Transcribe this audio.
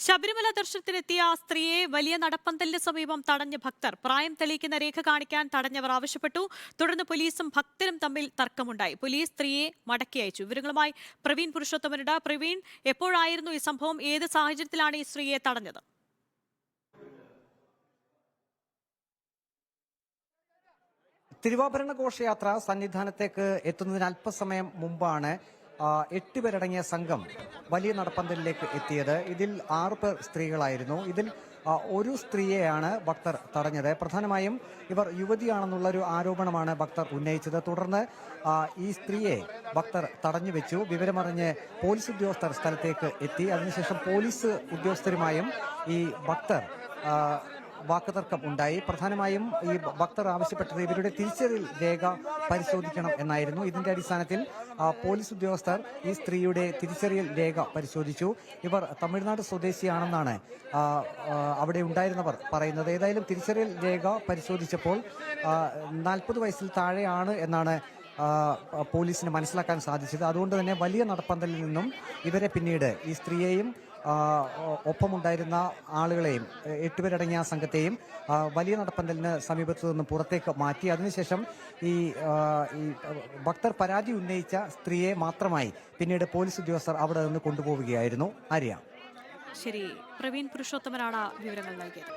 ശബരിമല ദർശനത്തിനെത്തിയ സ്ത്രീയെ വലിയ നടപ്പന്തലിന് സമീപം തടഞ്ഞ ഭക്തർ. പ്രായം തെളിയിക്കുന്ന രേഖ കാണിക്കാൻ തടഞ്ഞവർ ആവശ്യപ്പെട്ടു. തുടർന്ന് പോലീസും ഭക്തരും തമ്മിൽ തർക്കമുണ്ടായി. പോലീസ് സ്ത്രീയെ മടക്കി അയച്ചു. വിവരങ്ങളുമായി പ്രവീൺ പുരുഷോത്തമനുണ്ട്. പ്രവീൺ, എപ്പോഴായിരുന്നു ഈ സംഭവം? ഏത് സാഹചര്യത്തിലാണ് ഈ സ്ത്രീയെ തടഞ്ഞത്? തിരുവാഭരണ ഘോഷയാത്ര സന്നിധാനത്തേക്ക് എത്തുന്നതിന് അല്പസമയം മുമ്പാണ് 8 പേരടങ്ങിയ സംഘം വലിയ നടപ്പന്തലിലേക്ക് എത്തിയത്. ഇതിൽ 6 പേർ സ്ത്രീകളായിരുന്നു. ഇതിൽ ഒരു സ്ത്രീയെയാണ് ഭക്തർ തടഞ്ഞത്. പ്രധാനമായും ഇവർ യുവതിയാണെന്നുള്ളൊരു ആരോപണമാണ് ഭക്തർ ഉന്നയിച്ചത്. തുടർന്ന് ഈ സ്ത്രീയെ ഭക്തർ തടഞ്ഞു വെച്ചു. വിവരമറിഞ്ഞ് പോലീസ് ഉദ്യോഗസ്ഥർ സ്ഥലത്തേക്ക് എത്തി. അതിനുശേഷം പോലീസ് ഉദ്യോഗസ്ഥരുമായും ഈ ഭക്തർ വാക്കുതർക്കം ഉണ്ടായി. പ്രധാനമായും ഈ ഭക്തർ ആവശ്യപ്പെട്ടത് ഇവരുടെ തിരിച്ചറിയൽ രേഖ പരിശോധിക്കണം എന്നായിരുന്നു. ഇതിന്റെ അടിസ്ഥാനത്തിൽ പോലീസ് ഉദ്യോഗസ്ഥർ ഈ സ്ത്രീയുടെ തിരിച്ചറിയൽ രേഖ പരിശോധിച്ചു. ഇവർ തമിഴ്നാട് സ്വദേശിയാണെന്നാണ് അവിടെ ഉണ്ടായിരുന്നവർ പറയുന്നത്. ഏതായാലും തിരിച്ചറിയൽ രേഖ പരിശോധിച്ചപ്പോൾ 40 വയസ്സിൽ താഴെയാണ് എന്നാണ് പോലീസിന് മനസ്സിലാക്കാൻ സാധിച്ചത്. അതുകൊണ്ട് തന്നെ വലിയ നടപ്പന്തലിൽ നിന്നും ഇവരെ പിന്നീട് ഈ സ്ത്രീയെയും ഒപ്പമുണ്ടായിരുന്ന ആളുകളെയും 8 പേരടങ്ങിയ സംഘത്തെയും വലിയ നടപ്പന്തലിന് സമീപത്തു നിന്നും പുറത്തേക്ക് മാറ്റി. അതിനുശേഷം ഈ ഭക്തർ പരാതി ഉന്നയിച്ച സ്ത്രീയെ മാത്രമായി പിന്നീട് പോലീസ് ഉദ്യോഗസ്ഥർ അവിടെ നിന്ന് കൊണ്ടുപോവുകയായിരുന്നു. ആര്യ. ശരി, പ്രവീൺ പുരുഷോത്തമനാണ് വിവരങ്ങൾ നൽകിയത്.